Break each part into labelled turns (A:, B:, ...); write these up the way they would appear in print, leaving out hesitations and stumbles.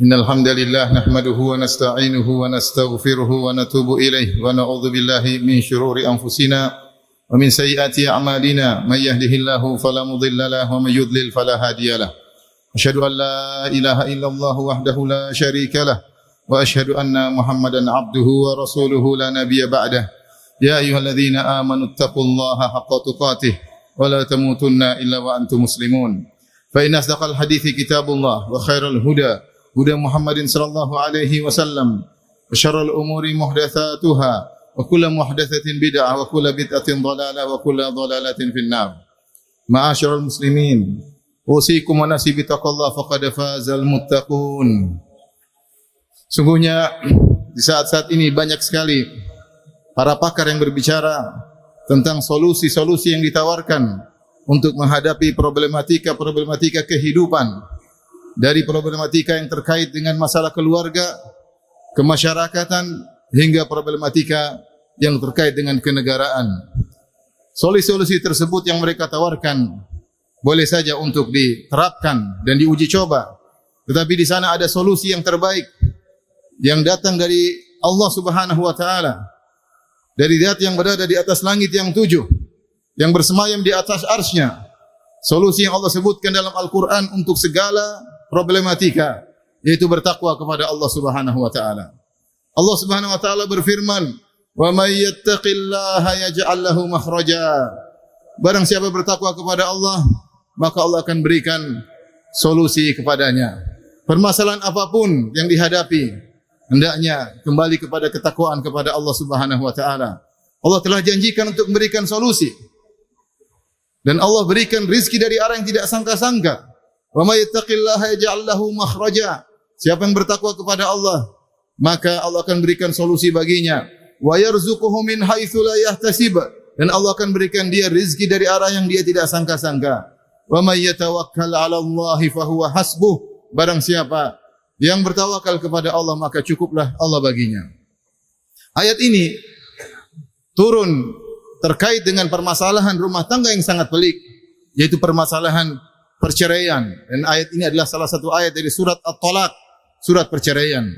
A: Innal hamdalillah nahmaduhu wa nasta'inuhu wa nastaghfiruhu wa natubu ilayh wa na'udzu billahi min shururi anfusina wa min sayyiati a'malina may yahdihillahu fala mudilla lahu wa may yudlil fala hadiya lahu. Asyhadu an la ilaha illallah wahdahu la syarika lah wa asyhadu anna Muhammadan abduhu wa rasuluhu la nabiyya ba'dah. Ya ayyuhalladzina amanu taqullaha haqqa tuqatih wa la tamutunna illa wa antum muslimun. Fa inna asdaqal hadithi kitabullah wa khairal huda huda Muhammadin sallallahu alaihi wasallam wa syarrul umuri muhdatsatuha wa kullu muhdatsatin bid'ah wa kullu bid'atin dhalalah wa kullu dhalalatin finnar. Ma'asyiral muslimin, usikum wa nafsi bittaqillah faqad fazal muttaqun. Sungguhnya di saat-saat ini banyak sekali para pakar yang berbicara tentang solusi-solusi yang ditawarkan untuk menghadapi problematika kehidupan, dari problematika yang terkait dengan masalah keluarga, kemasyarakatan, hingga problematika yang terkait dengan kenegaraan. Solusi-solusi tersebut yang mereka tawarkan boleh saja untuk diterapkan dan diuji coba. Tetapi di sana ada solusi yang terbaik yang datang dari Allah Subhanahu wa taala, dari Zat yang berada di atas langit yang tujuh, yang bersemayam di atas arsy-Nya. Solusi yang Allah sebutkan dalam Al-Quran untuk segala problematika, yaitu bertakwa kepada Allah Subhanahu wa taala. Allah Subhanahu wa taala berfirman, "Wa may yattaqillaha yaj'al lahu makhraja." Barang siapa bertakwa kepada Allah, maka Allah akan berikan solusi kepadanya. Permasalahan apapun yang dihadapi, hendaknya kembali kepada ketakwaan kepada Allah Subhanahu wa taala. Allah telah janjikan untuk memberikan solusi. Dan Allah berikan rizki dari arah yang tidak sangka-sangka. Wa may yattaqillaha yaj'al lahu makhraja. Siapa yang bertakwa kepada Allah, maka Allah akan berikan solusi baginya. Wa yarzuquhu min haitsu la yahtasib. Dan Allah akan berikan dia rizki dari arah yang dia tidak sangka-sangka. Wa may yatawakkal 'ala Allahi fa huwa hasbuh. Barang siapa yang bertawakal kepada Allah, maka cukuplah Allah baginya. Ayat ini turun terkait dengan permasalahan rumah tangga yang sangat pelik, yaitu permasalahan perceraian. Dan ayat ini adalah salah satu ayat dari surat At-Talaq, surat perceraian.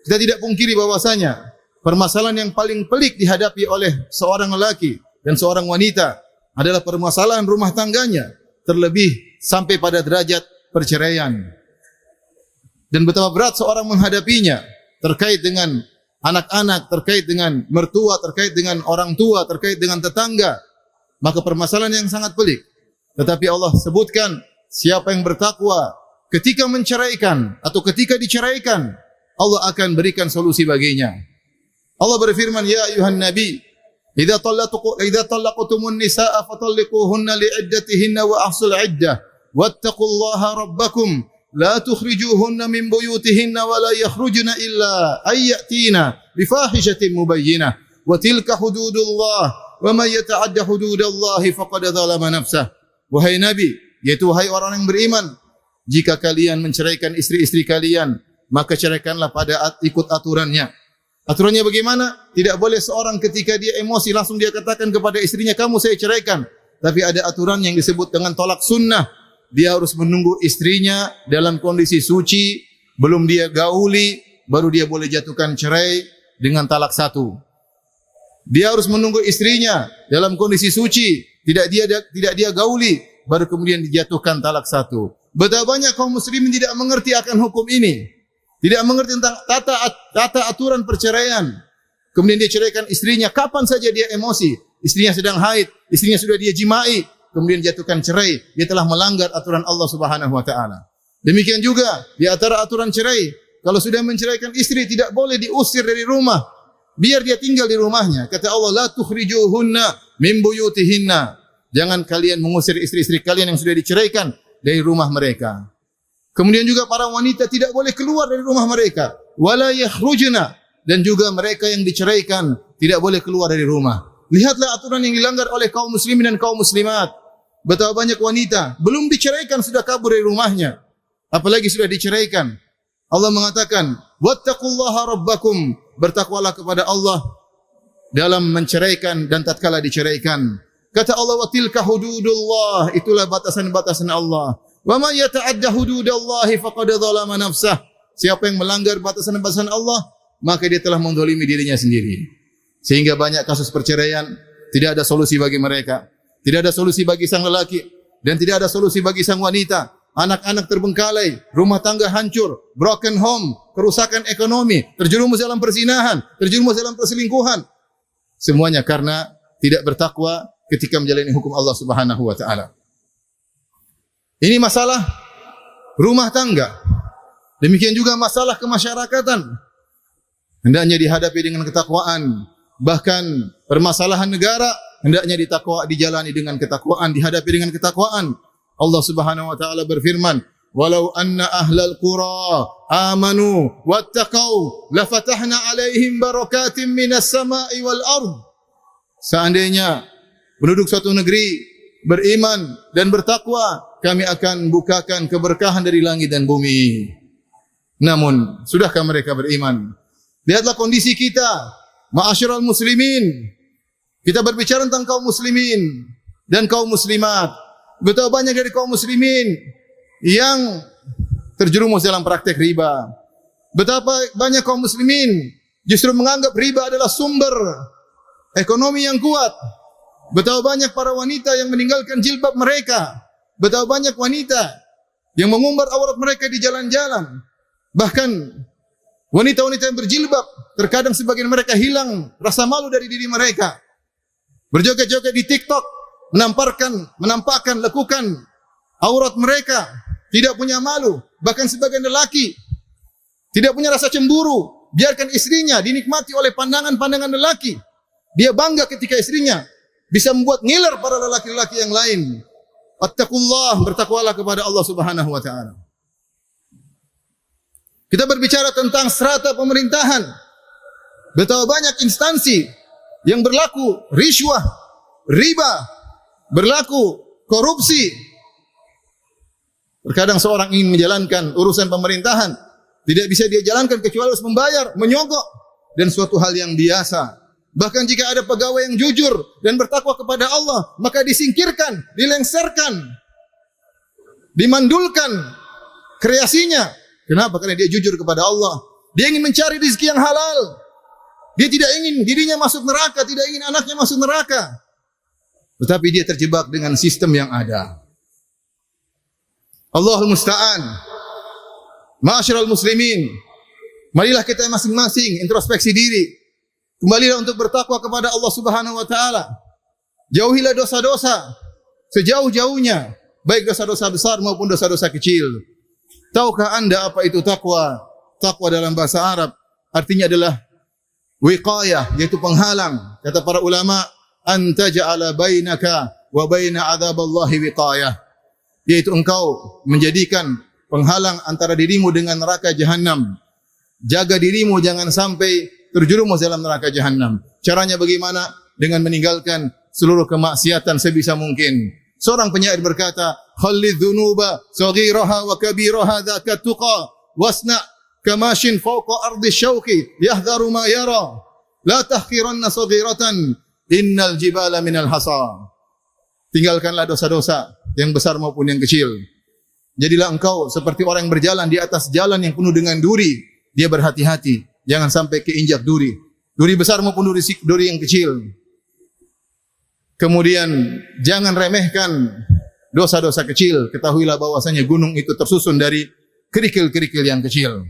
A: Kita tidak pungkiri bahwasanya permasalahan yang paling pelik dihadapi oleh seorang lelaki dan seorang wanita adalah permasalahan rumah tangganya, terlebih sampai pada derajat perceraian. Dan betapa berat seorang menghadapinya terkait dengan anak-anak, terkait dengan mertua, terkait dengan orang tua, terkait dengan tetangga. Maka permasalahan yang sangat pelik. Tetapi Allah sebutkan, siapa yang bertakwa ketika menceraikan atau ketika diceraikan, Allah akan berikan solusi baginya. Allah berfirman, "Ya ayuhan nabi, idza talaqtumun nisaa fatalliquhunna li'iddatihinna wa ahsul 'iddah wattaqullaha rabbakum la tukhrijuhunna min buyutihinna wa la yakhrujna illa ayyatina bifahishatin mubayyinah wa tilka hududullah wa man yata'adda hududallahi faqad zalama nafsah." Wahai Nabi, yaitu wahai orang yang beriman, jika kalian menceraikan istri-istri kalian, maka ceraikanlah pada ikut aturannya. Aturannya bagaimana? Tidak boleh seorang ketika dia emosi langsung dia katakan kepada istrinya, "Kamu saya ceraikan." Tapi ada aturan yang disebut dengan tolak sunnah. Dia harus menunggu istrinya dalam kondisi suci, belum dia gauli, baru dia boleh jatuhkan cerai dengan talak satu. Dia harus menunggu istrinya dalam kondisi suci, tidak dia gauli, baru kemudian dijatuhkan talak satu. Betapa banyak kaum muslimin tidak mengerti akan hukum ini, tidak mengerti tentang tata aturan perceraian. Kemudian dia ceraikan istrinya kapan saja dia emosi, istrinya sedang haid, istrinya sudah dia jimai, kemudian jatuhkan cerai, dia telah melanggar aturan Allah Subhanahu wa taala. Demikian juga di antara aturan cerai, kalau sudah menceraikan istri tidak boleh diusir dari rumah, biar dia tinggal di rumahnya. Kata Allah, "La tukhrijuhunna min buyutihinna." Jangan kalian mengusir istri-istri kalian yang sudah diceraikan dari rumah mereka. Kemudian juga para wanita tidak boleh keluar dari rumah mereka. Wala yakhrujna, dan juga mereka yang diceraikan tidak boleh keluar dari rumah. Lihatlah aturan yang dilanggar oleh kaum muslimin dan kaum muslimat. Betapa banyak wanita belum diceraikan sudah kabur dari rumahnya, apalagi sudah diceraikan. Allah mengatakan, "Wattaqullaha rabbakum." Bertakwalah kepada Allah dalam menceraikan dan tatkala diceraikan. Kata Allah, "Wa tilka hududullah." Itulah batasan-batasan Allah. "Wa man yata'adda hududallahi faqad zalama nafsah." Siapa yang melanggar batasan-batasan Allah, maka dia telah menzalimi dirinya sendiri. Sehingga banyak kasus perceraian, tidak ada solusi bagi mereka. Tidak ada solusi bagi sang lelaki dan tidak ada solusi bagi sang wanita. Anak-anak terbengkalai, rumah tangga hancur, broken home, kerusakan ekonomi, terjerumus dalam perzinahan, terjerumus dalam perselingkuhan. Semuanya karena tidak bertakwa ketika menjalani hukum Allah Subhanahu wa taala. Ini masalah rumah tangga. Demikian juga masalah kemasyarakatan. Hendaknya dihadapi dengan ketakwaan. Bahkan permasalahan negara hendaknya dijalani dengan ketakwaan, dihadapi dengan ketakwaan. Allah Subhanahu wa taala berfirman, "Walau anna ahlal qura amanu wattaqau lafatahna 'alaihim barakatim minas sama'i wal ard." Seandainya penduduk suatu negeri beriman dan bertakwa, kami akan bukakan keberkahan dari langit dan bumi. Namun, sudahkah mereka beriman? Lihatlah kondisi kita, ma'asyiral muslimin. Kita berbicara tentang kaum muslimin dan kaum muslimat. Betapa banyak dari kaum muslimin yang terjerumus dalam praktek riba. Betapa banyak kaum muslimin justru menganggap riba adalah sumber ekonomi yang kuat. Betapa banyak para wanita yang meninggalkan jilbab mereka. Betapa banyak wanita yang mengumbar aurat mereka di jalan-jalan. Bahkan wanita-wanita yang berjilbab, terkadang sebagian mereka hilang rasa malu dari diri mereka. Berjoget-joget di TikTok, menampakkan lekukan aurat mereka, tidak punya malu. Bahkan sebagian lelaki tidak punya rasa cemburu, biarkan istrinya dinikmati oleh pandangan-pandangan lelaki. Dia bangga ketika istrinya bisa membuat ngiler para lelaki-lelaki yang lain. Wattaqullah, bertakwalah kepada Allah Subhanahu wa taala. Kita berbicara tentang strata pemerintahan. Betapa banyak instansi yang berlaku rishwah, riba, berlaku korupsi. Terkadang seorang ingin menjalankan urusan pemerintahan, tidak bisa dia jalankan kecuali harus membayar, menyogok, dan suatu hal yang biasa. Bahkan jika ada pegawai yang jujur dan bertakwa kepada Allah, maka disingkirkan, dilengserkan, dimandulkan kreasinya. Kenapa? Karena dia jujur kepada Allah. Dia ingin mencari rezeki yang halal. Dia tidak ingin dirinya masuk neraka, tidak ingin anaknya masuk neraka. Tetapi dia terjebak dengan sistem yang ada. Allahul musta'an. Ma'asyiral muslimin, marilah kita masing-masing introspeksi diri. Kembalilah untuk bertakwa kepada Allah Subhanahu wa taala. Jauhilah dosa-dosa sejauh-jauhnya, baik dosa-dosa besar maupun dosa-dosa kecil. Tahukah Anda apa itu takwa? Takwa dalam bahasa Arab artinya adalah wiqayah, yaitu penghalang. Kata para ulama, anta ja'ala bainaka wa baina adzaballahi wiqayah, yaitu engkau menjadikan penghalang antara dirimu dengan neraka jahanam. Jaga dirimu jangan sampai terjerumus dalam neraka jahanam. Caranya bagaimana? Dengan meninggalkan seluruh kemaksiatan sebisa mungkin. Seorang penyair berkata, "Khallidz dzunuba saghiraha wa kabiraha dzaka tuqa wasna kamashin fawqa ardi syauqi yahdharu ma yara la tahqiranna saghiratan innal jibala minal hasa." Tinggalkanlah dosa-dosa yang besar maupun yang kecil. Jadilah engkau seperti orang yang berjalan di atas jalan yang penuh dengan duri. Dia berhati-hati, jangan sampai keinjak duri. Duri besar maupun duri yang kecil. Kemudian jangan remehkan dosa-dosa kecil. Ketahuilah bahwasanya gunung itu tersusun dari kerikil-kerikil yang kecil.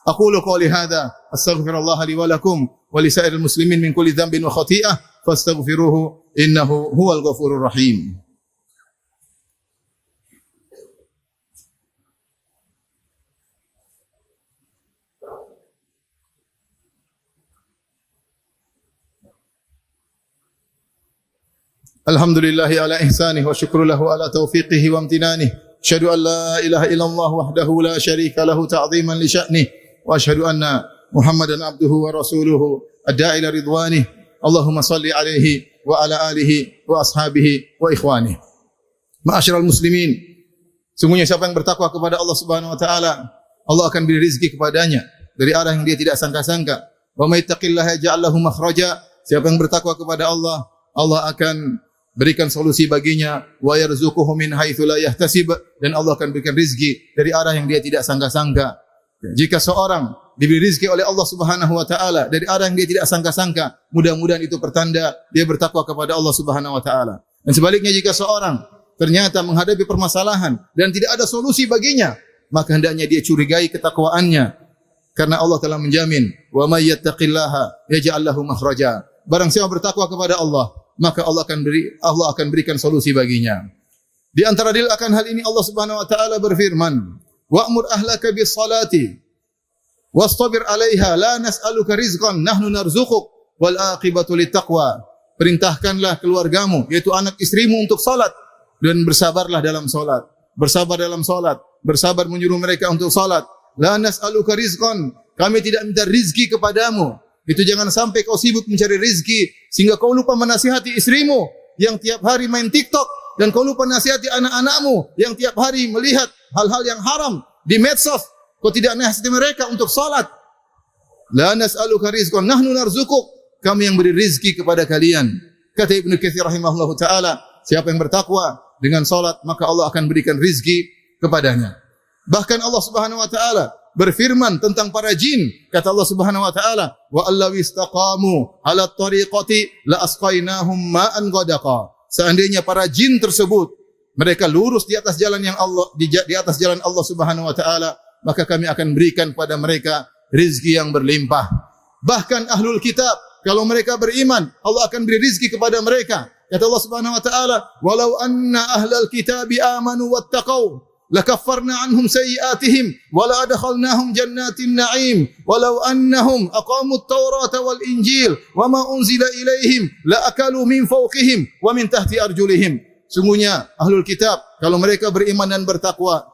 A: Aqulu qouli hadza astaghfirullah li wa lakum wa li sa'iril muslimin min kulli dhanbin wa khati'ah fastaghfiruhu innahu huwal ghafurur rahim. Alhamdulillahi ala ihsanih wa syukru lahu ala taufiqihi wa amtinanih. Asyhadu an la ilaha illallah wahdahu la syarika lahu ta'ziman li sya'nih. Wa asyhadu anna Muhammadan abduhu wa rasuluhu ad-da'i ila ridwanih. Allahumma salli alaihi wa ala alihi wa ashabihi wa ikhwanih. Ma'asyiral muslimin, sungguhnya siapa yang bertakwa kepada Allah Subhanahu wa taala, Allah akan beri rezeki kepadanya dari arah yang dia tidak sangka-sangka. Wa may yattaqillaha yaj'al lahu makhraja. Siapa yang bertakwa kepada Allah, Allah akan berikan solusi baginya. Wa yarzuquhu min haitsu la yahtasib, dan Allah akan berikan rezeki dari arah yang dia tidak sangka-sangka. Jika seorang diberi rizki oleh Allah Subhanahu wa taala dari arah yang dia tidak sangka-sangka, mudah-mudahan itu pertanda dia bertakwa kepada Allah Subhanahu wa taala. Dan sebaliknya jika seorang ternyata menghadapi permasalahan dan tidak ada solusi baginya, maka hendaknya dia curigai ketakwaannya. Karena Allah telah menjamin, "Wa may yattaqillaha yaj'al lahu makhraja." Barang siapa bertakwa kepada Allah, maka Allah akan berikan solusi baginya. Di antara dalil akan hal ini Allah Subhanahu wa taala berfirman, "Wa'mur ahlaka bis-salati wastabir 'alaiha la nas'aluka rizqan nahnu narzuquk wal 'aqibatu lit-taqwa." Perintahkanlah keluargamu yaitu anak istrimu untuk salat dan bersabarlah dalam salat. Bersabar dalam salat, bersabar menyuruh mereka untuk salat. La nas'aluka rizqan, kami tidak minta rizki kepadamu. Itu jangan sampai kau sibuk mencari rizki sehingga kau lupa menasihati istrimu yang tiap hari main TikTok, dan kau lupa nasihati anak-anakmu yang tiap hari melihat hal-hal yang haram di medsos. Kau tidak nasihati mereka untuk salat. La nas'aluka rizqan nahnu narzuquk, kami yang beri rizki kepada kalian. Kata Ibnu Katsir rahimahullahu taala, siapa yang bertakwa dengan salat maka Allah akan berikan rizki kepadanya. Bahkan Allah Subhanahu wa taala berfirman tentang para jin, kata Allah Subhanahu wa taala, "Wa allaw istaqamu 'ala tariqati la asqainahum ma'an ghadaqa." Seandainya para jin tersebut mereka lurus di atas jalan yang Allah di atas jalan Allah Subhanahu wa taala, maka kami akan berikan pada mereka rizki yang berlimpah. Bahkan ahlul kitab kalau mereka beriman, Allah akan beri rizki kepada mereka. Kata Allah Subhanahu wa taala, "Walau anna ahlal kitabi amanu wattaqau lakaffarna anhum sayyi'atihim wa la adkhalnahum jannatin na'im walau annahum aqamut tawrata wal injil wa ma unzila ilaihim la akalu min fawqihim wa min tahti arjulihim." Sungguhnya ahlul kitab kalau mereka beriman dan bertakwa,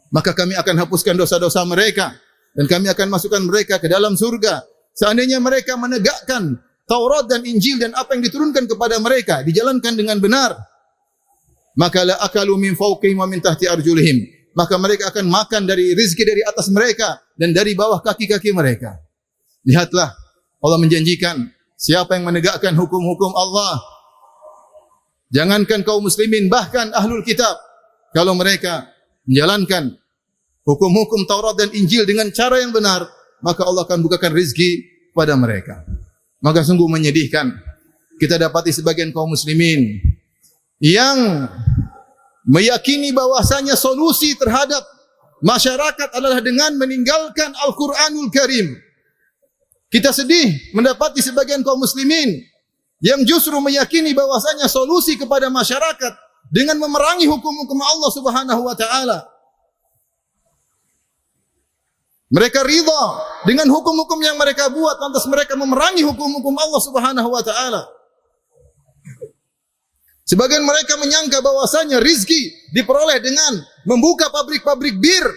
A: maka kami akan hapuskan dosa-dosa mereka dan kami akan masukkan mereka ke dalam surga. Seandainya mereka menegakkan Taurat dan Injil dan apa yang diturunkan kepada mereka dijalankan dengan benar, maka la akalu min fawqihim wa min tahti arjulihim, maka mereka akan makan dari rezeki dari atas mereka dan dari bawah kaki-kaki mereka. Lihatlah, Allah menjanjikan siapa yang menegakkan hukum-hukum Allah, jangankan kaum muslimin, bahkan ahlul kitab, kalau mereka menjalankan hukum-hukum Taurat dan Injil dengan cara yang benar, maka Allah akan bukakan rezeki pada mereka. Maka sungguh menyedihkan kita dapati sebagian kaum muslimin yang meyakini bahwasanya solusi terhadap masyarakat adalah dengan meninggalkan Al-Quranul Karim. Kita sedih mendapati sebagian kaum muslimin yang justru meyakini bahwasanya solusi kepada masyarakat dengan memerangi hukum-hukum Allah Subhanahu wa taala. Mereka ridha dengan hukum-hukum yang mereka buat, lantas mereka memerangi hukum-hukum Allah Subhanahu wa taala. Sebagian mereka menyangka bahwasanya rizki diperoleh dengan membuka pabrik-pabrik bir.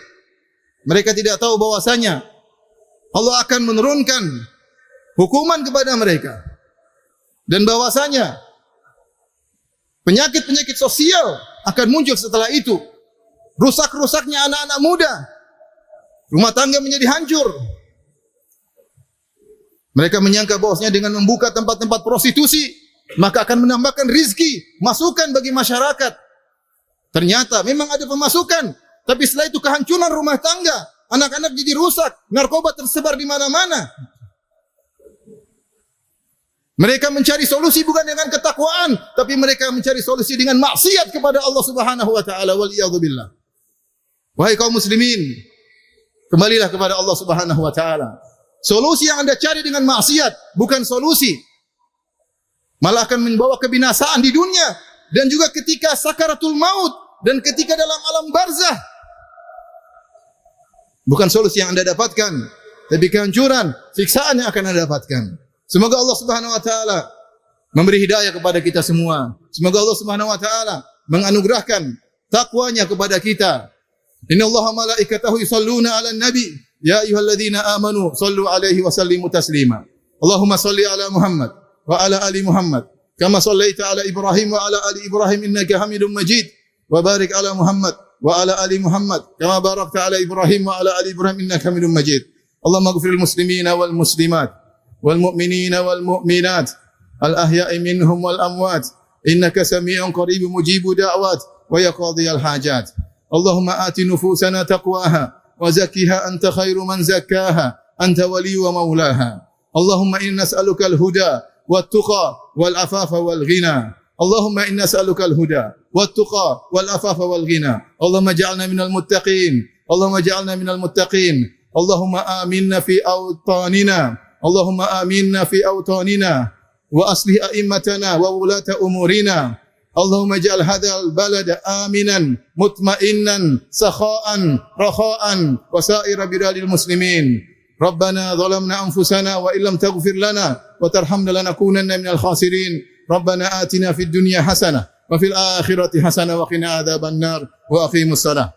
A: Mereka tidak tahu bahwasanya Allah akan menurunkan hukuman kepada mereka. Dan bahwasanya penyakit-penyakit sosial akan muncul setelah itu. Rusak-rusaknya anak-anak muda. Rumah tangga menjadi hancur. Mereka menyangka bahwasanya dengan membuka tempat-tempat prostitusi, maka akan menambahkan rizki, masukan bagi masyarakat. Ternyata memang ada pemasukan, tapi setelah itu kehancuran rumah tangga, anak-anak jadi rusak, narkoba tersebar di mana-mana. Mereka mencari solusi bukan dengan ketakwaan, tapi mereka mencari solusi dengan maksiat kepada Allah Subhanahu wa taala, wal iyadzu billah. Wahai kaum muslimin, kembalilah kepada Allah Subhanahu wa taala. Solusi yang Anda cari dengan maksiat bukan solusi, malah akan membawa kebinasaan di dunia dan juga ketika sakaratul maut dan ketika dalam alam barzah. Bukan solusi yang Anda dapatkan, tapi kehancuran, siksaan yang akan Anda dapatkan. Semoga Allah Subhanahu wa taala memberi hidayah kepada kita semua. Semoga Allah Subhanahu wa taala menganugerahkan takwanya kepada kita. Innallaha malaikatahu yusholluna 'alan nabi ya ayyuhalladzina amanu shallu 'alaihi wa sallimu taslima. Allahumma shalli 'ala Muhammad wa 'ala ali Muhammad kama shallaita 'ala Ibrahim wa 'ala ali Ibrahim innaka Hamidum Majid wa barik 'ala Muhammad wa 'ala ali Muhammad kama barakta 'ala Ibrahim wa 'ala ali Ibrahim innaka Hamidum Majid. Allahumma ighfiril muslimina wal muslimat wal mu'minina wal mu'minat al ahya'i minhum wal amwat innaka sami'un qaribun mujibud da'wat wa yaqdiyal hajat. Allahumma ati nufusana taqwaha وزكها أنت خير من زكاها أنت ولي ومولاها. اللهم إنا نسألك الهدى والتقى والعفاف والغنى. اللهم إنا نسألك الهدى والتقى والعفاف والغنى. اللهم اجعلنا من المتقين. اللهم اجعلنا من المتقين. اللهم آمنا في أوطاننا. اللهم آمنا في أوطاننا وأصلح أئمتنا وولاة أمورنا. اللهم اجعل هذا البلد آمنا مطمئنا سخاء رخاء وسائر بلاد المسلمين. ربنا ظلمنا أنفسنا وإن لم تغفر لنا وترحمنا لنكونن من الخاسرين. ربنا آتنا في الدنيا حسنة وفي الآخرة حسنة وقنا عذاب النار وأقيموا الصلاة.